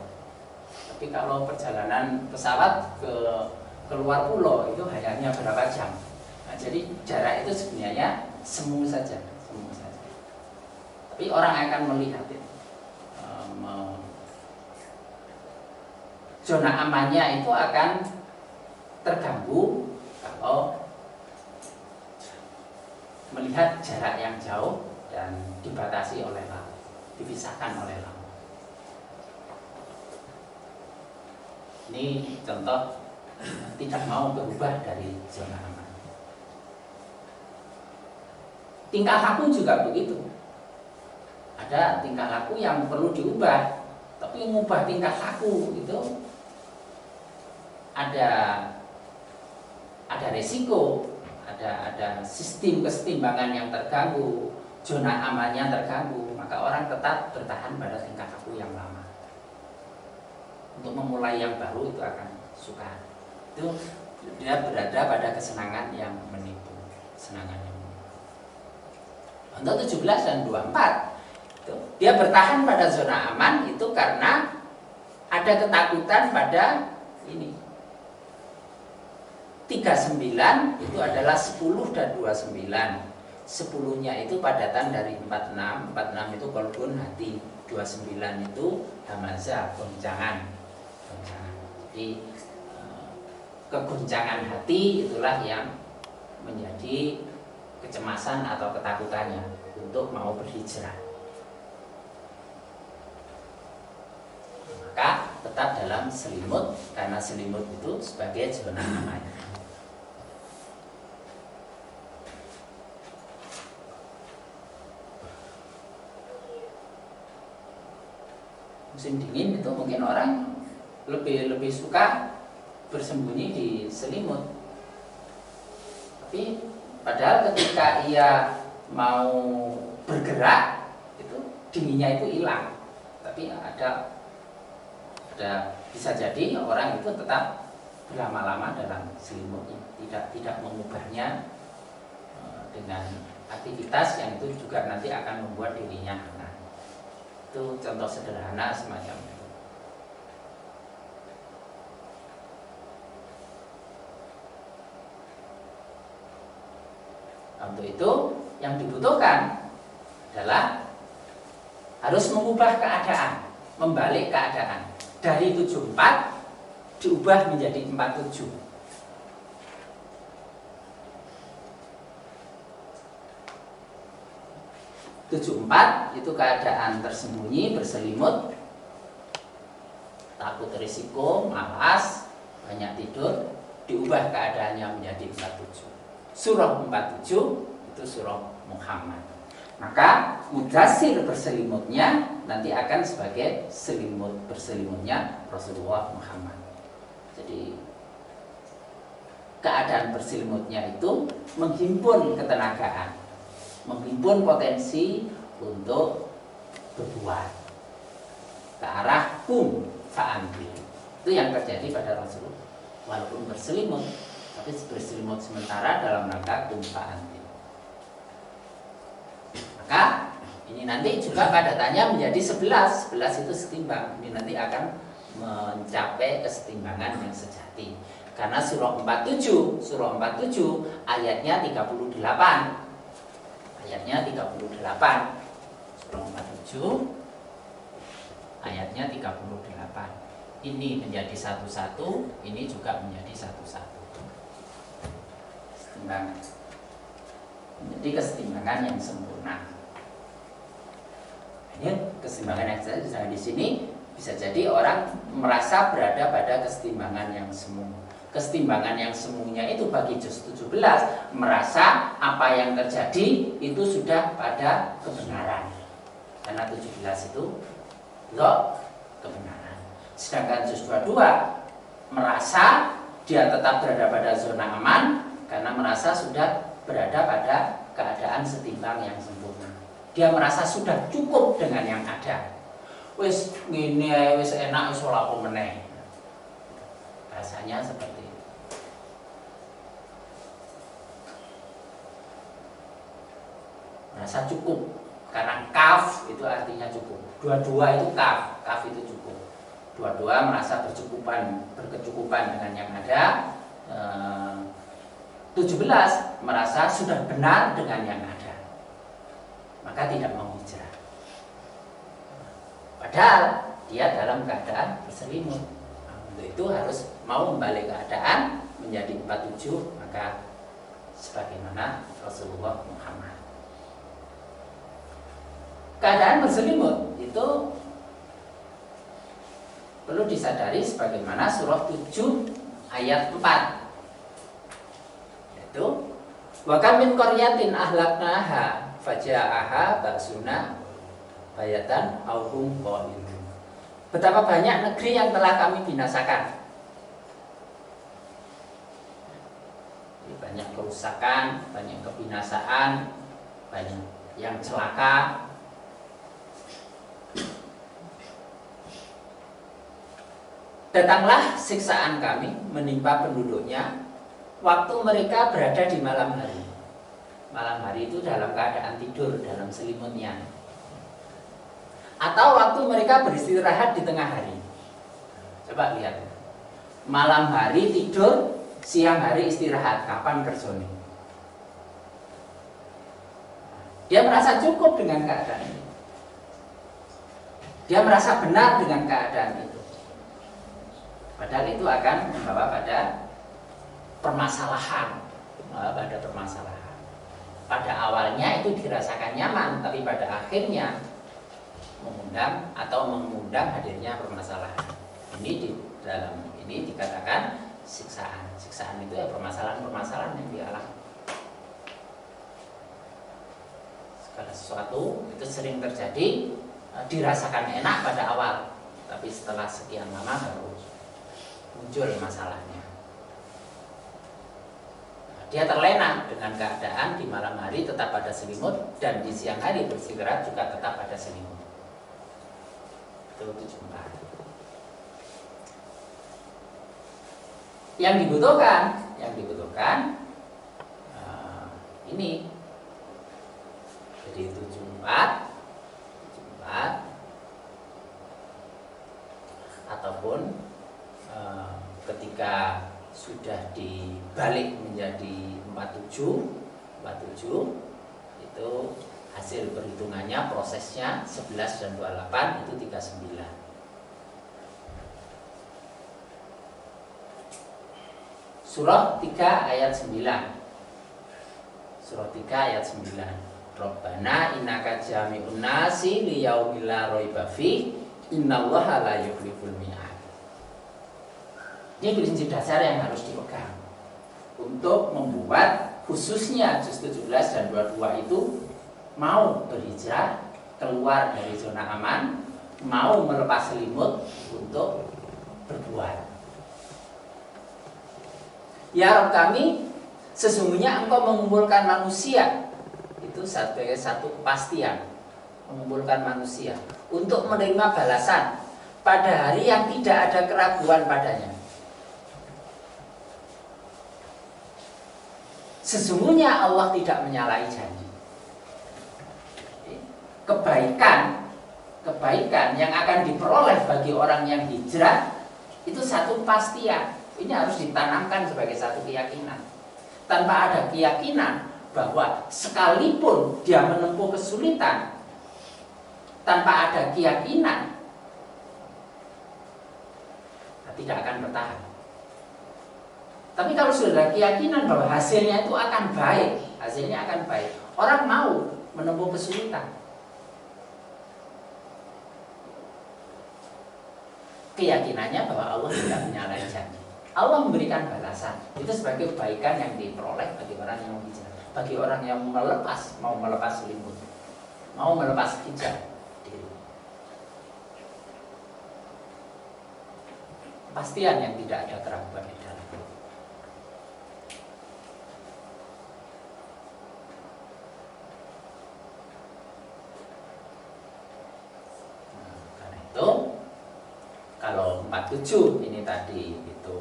Tapi kalau perjalanan pesawat ke luar pulau itu hanya berapa jam? Nah, jadi jarak itu sebenarnya semu saja. Tapi orang akan melihat itu. Zona amannya itu akan terganggu kalau melihat jarak yang jauh dan dibatasi oleh laut, dipisahkan oleh laut. Ini contoh tidak mau berubah dari zona aman. Tingkah laku juga begitu. Ada tingkah laku yang perlu diubah, tapi mengubah tingkah laku itu ada resiko, ada sistem kesetimbangan yang terganggu, zona amannya terganggu, maka orang tetap bertahan pada tingkah laku yang lama. Untuk memulai yang baru itu akan sukar. Itu dia berada pada kesenangan yang menipu, kesenangan yang menipu. Untuk 17 dan 24 itu, dia bertahan pada zona aman itu karena ada ketakutan pada ini. 39 itu adalah 10 dan 29. 10-nya itu padatan dari 46. 46 itu kolbun hati. 29 itu hamazah, goncangan. Jadi kegoncangan hati itulah yang menjadi kecemasan atau ketakutannya untuk mau berhijrah. Maka tetap dalam selimut, karena selimut itu sebagai zona aman. Musim dingin itu mungkin orang lebih suka bersembunyi di selimut. Tapi padahal ketika ia mau bergerak itu dinginnya itu hilang. Tapi ada bisa jadi orang itu tetap berlama-lama dalam selimutnya, tidak mengubahnya dengan aktivitas yang itu juga nanti akan membuat dirinya hangat. Itu contoh sederhana semacam itu. Untuk itu yang dibutuhkan adalah harus mengubah keadaan, membalik keadaan dari 74 diubah menjadi 47. 74 itu keadaan tersembunyi, berselimut, takut risiko, malas, banyak tidur, diubah keadaannya menjadi 47. Surah 47 itu surah Muhammad. Maka Mudassir berselimutnya nanti akan sebagai selimut berselimutnya Rasulullah Muhammad. Jadi keadaan berselimutnya itu menghimpun ketenagaan, menghimpun potensi untuk berbuat ke arah fa'andir. Itu yang terjadi pada Rasulullah. Walaupun berselimut, tapi berselimut sementara dalam rangka fa'andir. Maka ini nanti juga padatannya menjadi 11. 11 itu setimbang. Ini nanti akan mencapai kesetimbangan yang sejati. Karena surah 47 ayatnya 38. Ayatnya 38. surah 47 ayatnya 38. Ini menjadi 11, ini juga menjadi 11. Kesetimbangan. Jadi kesetimbangan yang sempurna. Ini kesetimbangan yang di sini bisa jadi orang merasa berada pada kesetimbangan yang semu. Kesetimbangan yang semuanya itu bagi juz 17 merasa apa yang terjadi itu sudah pada kebenaran. Karena 17 itu kebenaran. Sedangkan juz 22 merasa dia tetap berada pada zona aman karena merasa sudah berada pada keadaan setimbang yang sempurna. Dia merasa sudah cukup dengan yang ada. Wis ngene wis enak wis ora apa meneh. Rasanya seperti itu. Merasa cukup karena kaf itu artinya cukup. Dua-dua itu kaf itu cukup. Dua-dua merasa berkecukupan dengan yang ada. 17 merasa sudah benar dengan yang ada, maka tidak mau hijrah. Padahal dia dalam keadaan berselimut. Untuk itu harus mau membalik keadaan menjadi 47, maka sebagaimana Rasulullah Muhammad. Keadaan berselimut itu perlu disadari sebagaimana surah 7 ayat 4. Yaitu wa kam min qaryatin ahlaknaha faja'aha ba'suna bayatan aw hum qailun. Betapa banyak negeri yang telah kami binasakan. Banyak kerusakan, banyak kebinasaan, banyak yang celaka. Datanglah siksaan kami menimpa penduduknya waktu mereka berada di malam hari. Malam hari itu dalam keadaan tidur dalam selimutnya, atau waktu mereka beristirahat di tengah hari. Coba lihat, malam hari tidur, siang hari istirahat, kapan kerjanya? Dia merasa cukup dengan keadaan itu. Dia merasa benar dengan keadaan itu. Padahal itu akan membawa pada permasalahan, Pada awalnya itu dirasakan nyaman, tapi pada akhirnya mengundang hadirnya permasalahan. Ini di dalam ini dikatakan siksaan. Siksaan itu ya permasalahan yang dialami. Segala sesuatu itu sering terjadi, dirasakan enak pada awal, tapi setelah sekian lama baru muncul masalahnya. Dia terlena dengan keadaan di malam hari tetap pada selimut dan di siang hari beristirahat juga tetap pada selimut. Itu 74. Yang dibutuhkan ini. Jadi 74 ataupun ketika sudah dibalik menjadi 47 itu hasil perhitungannya, prosesnya 11 dan 28 itu 39. Surah 3 ayat 9. Surah 3 ayat 9. Rabbana innaka jami'un nasi liyaumil la raiba fi innallaha la yukhliful mi'ad. Ini prinsip dasar yang harus dipegang untuk membuat khususnya juz 17 dan 22 itu mau berhijrah keluar dari zona aman, mau melepas selimut untuk berbuat. Ya Rabb kami, sesungguhnya Engkau mengumpulkan manusia, itu satu kepastian, mengumpulkan manusia untuk menerima balasan pada hari yang tidak ada keraguan padanya. Sesungguhnya Allah tidak menyalahi janji. Kebaikan yang akan diperoleh bagi orang yang hijrah itu satu kepastian. Ini harus ditanamkan sebagai satu keyakinan. Tanpa ada keyakinan bahwa sekalipun dia menempuh kesulitan, tanpa ada keyakinan tidak akan bertahan. Tapi kalau sudah ada keyakinan bahwa hasilnya itu akan baik, orang mau menempuh kesulitan. Keyakinannya bahwa Allah tidak menyalahi janji. Allah memberikan balasan. Itu sebagai kebaikan yang diperoleh bagi orang yang hijrah, bagi orang yang mau melepas selimut, mau melepas hijab diri. Kepastian yang tidak ada keraguan di dalam. Karena itu kalau 47 ini tadi itu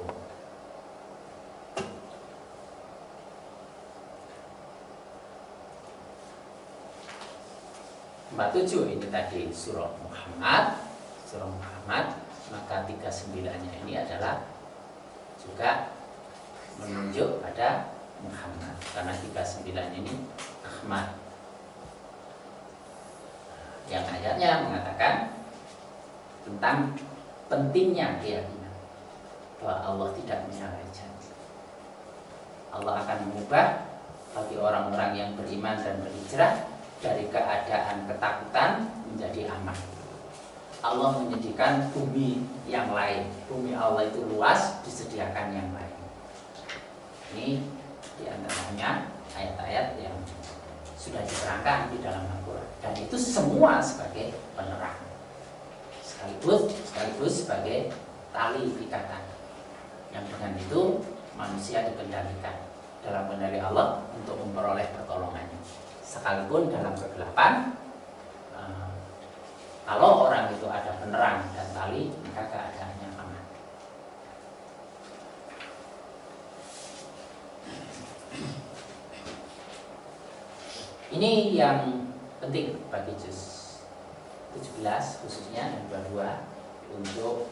ini tadi surah Muhammad, maka 39-nya ini adalah juga menunjuk pada Muhammad, karena 39 ini Ahmad. Yang ayatnya mengatakan tentang pentingnya keyakinan bahwa Allah tidak menyalahi janji. Allah akan mengubah bagi orang-orang yang beriman dan berhijrah dari keadaan ketakutan menjadi aman. Allah menyediakan bumi yang lain. Bumi Allah itu luas, disediakan yang lain. Ini diantaranya ayat-ayat yang sudah diterangkan di dalam Al-Quran. Dan itu semua sebagai penerang, sekaligus sebagai tali ikatan yang dengan itu manusia dikendalikan dalam kendali Allah untuk memperoleh pertolongannya. Sekalipun dalam kegelapan, kalau orang itu ada penerang dan tali, maka keadaannya aman. Ini yang penting bagi juz 17 khususnya dan 22 untuk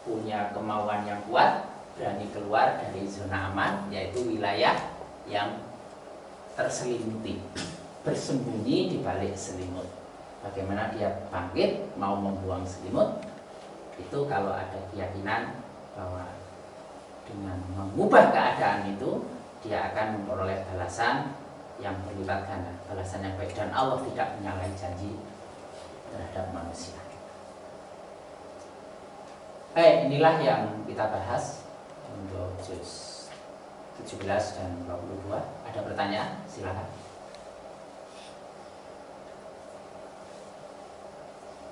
punya kemauan yang kuat, berani keluar dari zona aman, yaitu wilayah yang terselimuti, bersembunyi di balik selimut. Bagaimana dia bangkit mau membuang selimut? Itu kalau ada keyakinan bahwa dengan mengubah keadaan itu dia akan memperoleh balasan yang berlipat ganda, balasan yang baik, dan Allah tidak menyalahi janji terhadap manusia. Baik, inilah yang kita bahas untuk juz 17 dan 22. Ada pertanyaan? Silakan.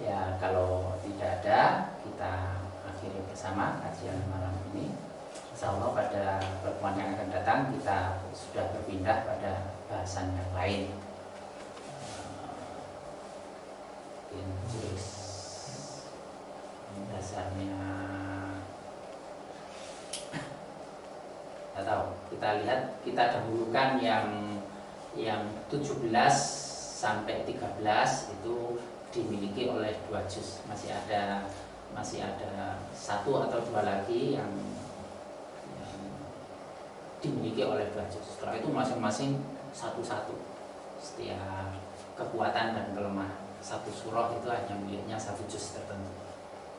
Ya, kalau tidak ada, kita akhiri bersama kajian malam ini. Insya Allah pada pertemuan yang akan datang kita sudah berpindah pada bahasan yang lain. Juz dasarnya tidak tahu. Kita lihat, kita dahulukan yang 17 sampai 13 itu dimiliki oleh 2 juz. Masih ada satu atau dua lagi yang dimiliki oleh 2 juz. Setelah itu masing-masing satu-satu. Setiap kekuatan dan kelemahan satu surah itu hanya miliknya 1 juz tertentu.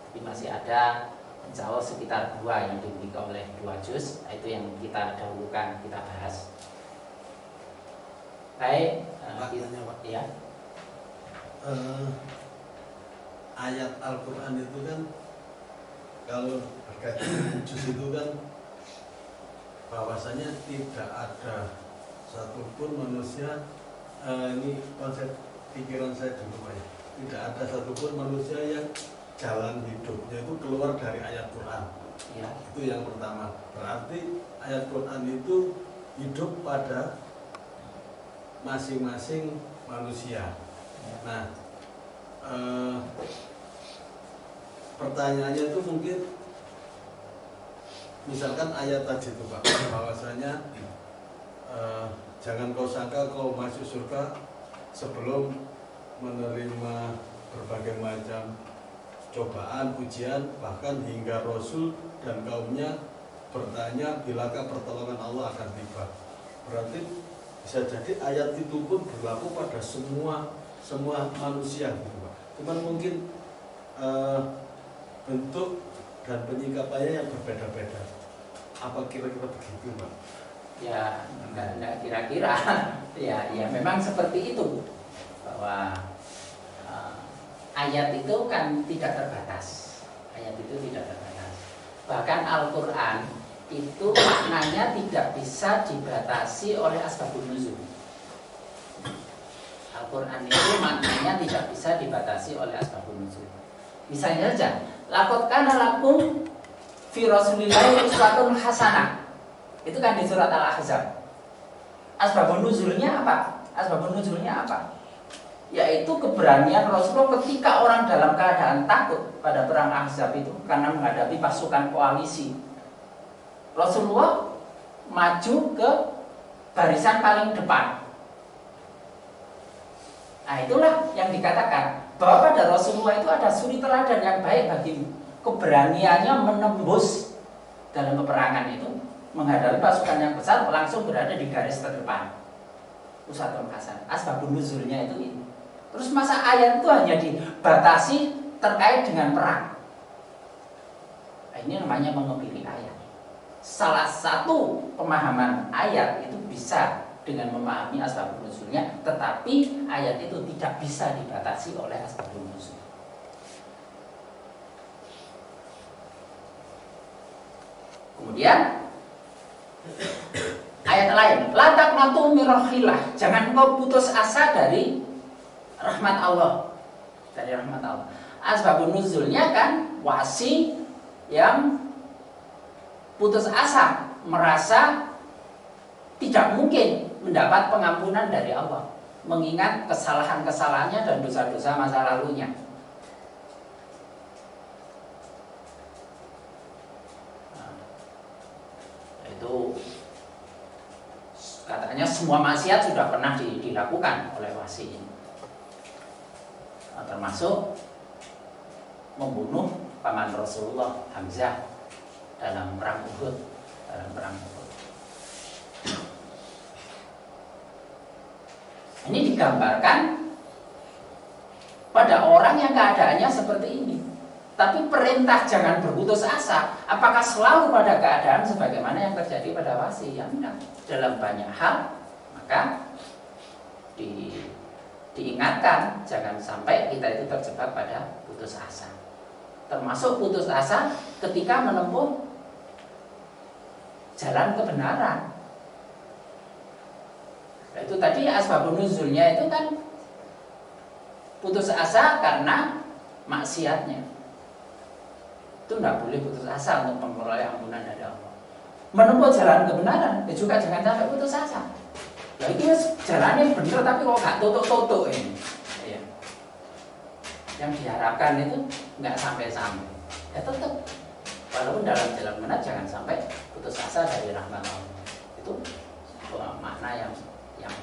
Tapi masih ada insya Allah sekitar 2 yang dimiliki oleh 2 juz. Itu yang kita dahulukan, kita bahas. Baik, ya.
Ayat Al-Quran itu kan kalau berkaitan dengan juz itu kan bahwasanya tidak ada satupun manusia, ini konsep pikiran saya dulu Pak ya, tidak ada satupun manusia yang jalan hidupnya itu keluar dari ayat Quran ya. Itu yang pertama. Berarti ayat Quran itu hidup pada masing-masing manusia. Nah, pertanyaannya itu mungkin misalkan ayat tadi itu Pak, bahwasanya jangan kau sangka kau masuk surga sebelum menerima berbagai macam cobaan, ujian, bahkan hingga Rasul dan kaumnya bertanya bilakah pertolongan Allah akan tiba. Berarti Bisa jadi ayat itu pun berlaku pada semua manusia gitu Pak. Cuman mungkin bentuk dan penyikapannya yang berbeda-beda. Apa kira-kira begitu Pak?
Ya enggak kira-kira. ya memang seperti itu, bahwa ayat itu kan tidak terbatas. Ayat itu tidak terbatas. Bahkan Al-Quran itu maknanya tidak bisa dibatasi oleh asbabun nuzul. Al-Quran itu maknanya tidak bisa dibatasi oleh asbabun nuzul. Misalnya saja, laqad kana lakum fi rasulillahi uswatun hasanah. Itu kan di surat Al-Ahzab. Asbabun nuzulnya apa? Asbabun nuzulnya apa? Yaitu keberanian Rasulullah ketika orang dalam keadaan takut pada perang Ahzab itu karena menghadapi pasukan koalisi. Rasulullah maju ke barisan paling depan. Nah, itulah yang dikatakan bahwa pada Rasulullah itu ada suri teladan yang baik bagimu. Keberaniannya menembus dalam peperangan itu, menghadapi pasukan yang besar, langsung berada di garis terdepan. Uswatun hasanah. Asbabun nuzulnya itu ini. Terus masa ayat itu hanya dibatasi terkait dengan perang. Nah, ini namanya mengepili ayat. Salah satu pemahaman ayat itu bisa dengan memahami asbabun nuzulnya, tetapi ayat itu tidak bisa dibatasi oleh asbabun nuzul. Kemudian ayat lain, la taqnatu min rahmatillah, jangan engkau putus asa dari rahmat Allah. Dari rahmat Allah. Asbabun nuzulnya kan wasi yang putus asa, merasa tidak mungkin mendapat pengampunan dari Allah, mengingat kesalahan-kesalahannya dan dosa-dosa masa lalunya. Itu katanya semua maksiat sudah pernah dilakukan oleh wasi ini, termasuk membunuh paman Rasulullah Hamzah dalam perang Uhud. Ini digambarkan pada orang yang keadaannya seperti ini. Tapi perintah jangan berputus asa, apakah selalu pada keadaan sebagaimana yang terjadi pada wasi? Ya enggak. Dalam banyak hal, maka diingatkan jangan sampai kita itu terjebak pada putus asa. Termasuk putus asa ketika menempuh jalan kebenaran. Nah, itu tadi asbabun nuzulnya itu kan putus asa karena maksiatnya. Itu tidak boleh putus asa untuk memperoleh ampunan dari Allah. Menempuh jalan kebenaran, ya juga jangan sampai putus asa. Ya itu jalannya benar tapi kok nggak tutuk-tutuk ini. Ya. Yang diharapkan itu nggak sampai-sampai. Ya tetap, walaupun dalam jalan benar jangan sampai putus asa dari rahmat Allah. Itu makna yang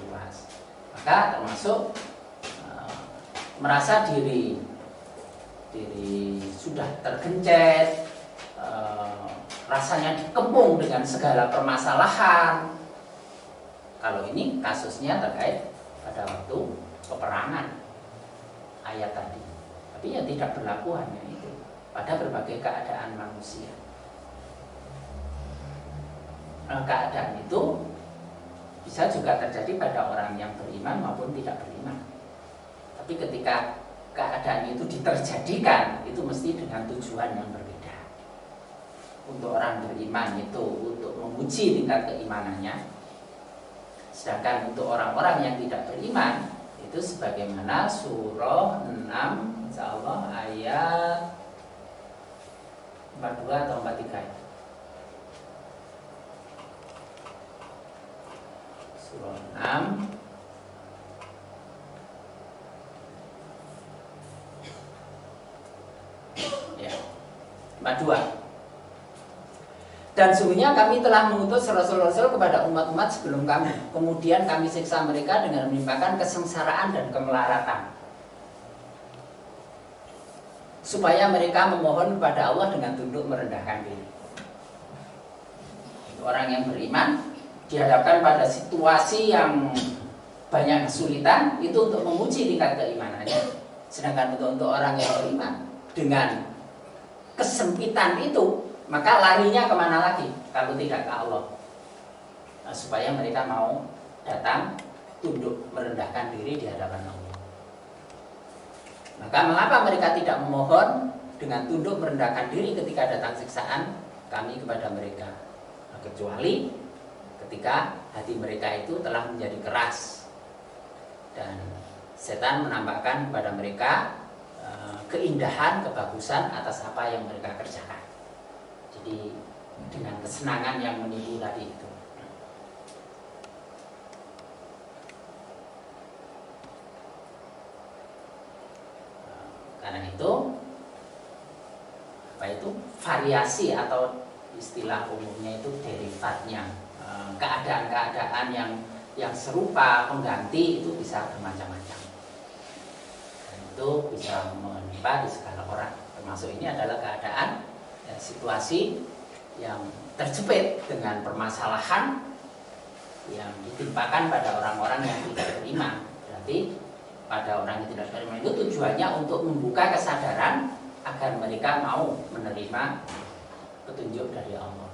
luas. Maka termasuk merasa diri sudah tergencet, rasanya dikepung dengan segala permasalahan. Kalau ini kasusnya terkait pada waktu peperangan ayat tadi. Tapi ya tidak berlaku hanya itu, pada berbagai keadaan manusia. Keadaan itu bisa juga terjadi pada orang yang beriman maupun tidak beriman. Tapi ketika keadaan itu diterjadikan, itu mesti dengan tujuan yang berbeda. Untuk orang beriman itu untuk menguji tingkat keimanannya, sedangkan untuk orang-orang yang tidak beriman itu sebagaimana surah 6 insyaallah ayat 42 atau 43 ya. Surah 6 42. Dan sungguhnya kami telah mengutus rasul-rasul kepada umat-umat sebelum kami. Kemudian kami siksa mereka dengan menimpakan kesengsaraan dan kemelaratan, supaya mereka memohon kepada Allah dengan tunduk merendahkan diri. Orang yang beriman dihadapkan pada situasi yang banyak kesulitan, itu untuk menguji tingkat keimanannya. Sedangkan untuk orang yang beriman dengan kesempitan itu, maka larinya kemana lagi kalau tidak ke Allah? Nah, supaya mereka mau datang tunduk merendahkan diri di hadapan Allah. Maka mengapa mereka tidak memohon dengan tunduk merendahkan diri ketika datang siksaan kami kepada mereka? Nah, kecuali ketika hati mereka itu telah menjadi keras dan setan menampakkan kepada mereka keindahan, kebagusan atas apa yang mereka kerjakan. Jadi dengan kesenangan yang menipu tadi itu. Karena itu apa itu variasi atau istilah umumnya itu derivatnya, keadaan-keadaan yang serupa pengganti itu bisa bermacam-macam. Dan itu bisa menimpa di segala orang. Termasuk ini adalah keadaan situasi yang terjepit dengan permasalahan yang ditimpakan pada orang-orang yang tidak beriman. Berarti pada orang yang tidak beriman itu tujuannya untuk membuka kesadaran agar mereka mau menerima petunjuk dari Allah.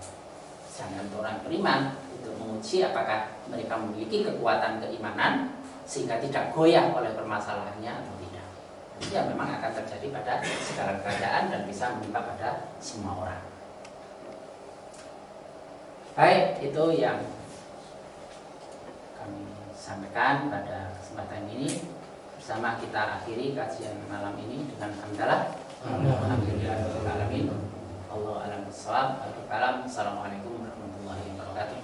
Sedangkan orang beriman itu menguji apakah mereka memiliki kekuatan keimanan sehingga tidak goyah oleh permasalahannya atau tidak. Itu yang memang akan terjadi pada segala keadaan dan bisa menimpa pada semua orang. Baik, itu yang kami sampaikan pada kesempatan ini. Bersama kita akhiri kajian malam ini dengan hamdalah. Alhamdulillahirobbilalamin. Allahu a'lam bishawab. Assalamualaikum warahmatullahi wabarakatuh.